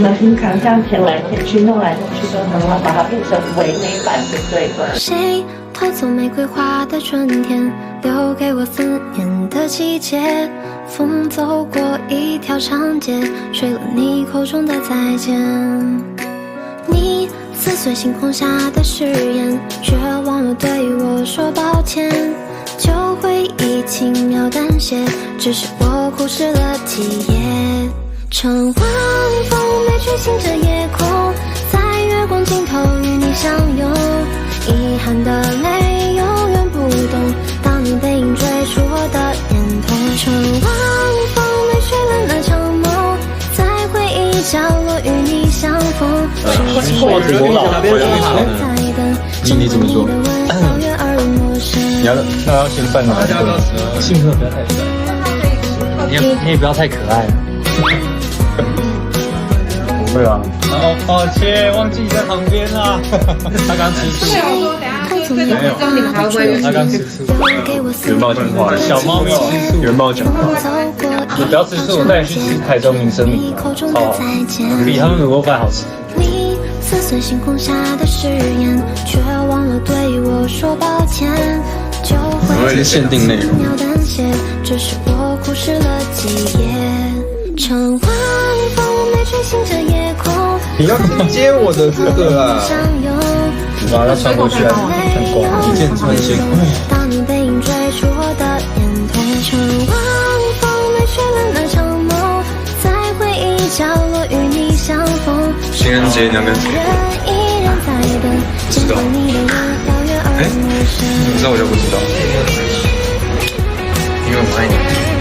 们平常这样填来填去、弄来弄去都很好，把它变成唯美版就对了。谁偷走玫瑰花的春天，留给我思念的季节？风走过一条长街，吹了你口中的再见。你撕碎星空下的誓言，却忘了对我说抱歉。旧回忆轻描淡写，只是我忽视了几页。乘晚风没吹醒这夜空，在月光尽头与你相拥。遗憾的泪永远不懂，当你背影追逐我的眼瞳。乘晚风没吹了那场梦，在回忆角落与你相逢。我觉得老回来了。你怎么说？那要先办哪一个？性格不要太帅，你也不要太可爱了。不会啊。哦，抱歉，忘记你在旁边啦。他刚吃醋。没有，他刚吃醋。原貌讲话，小猫咪吃醋。原貌讲话。你不要吃醋，我带你去吃台中民生米，超好，比他们卤肉饭好吃。撕碎星空下的誓言，却忘了对我说抱歉。就会限定内容，只是我忽视了几页。乘晚风没吹醒这夜空，你要怎么接我的这个啊？把它穿过去啊，穿光，一箭穿心。当你背影追逐我的眼瞳，乘晚风没吹了那场梦，在回忆角落与你相逢。情人节你要跟谁过？知道。你知道我就不知道，因为我爱你。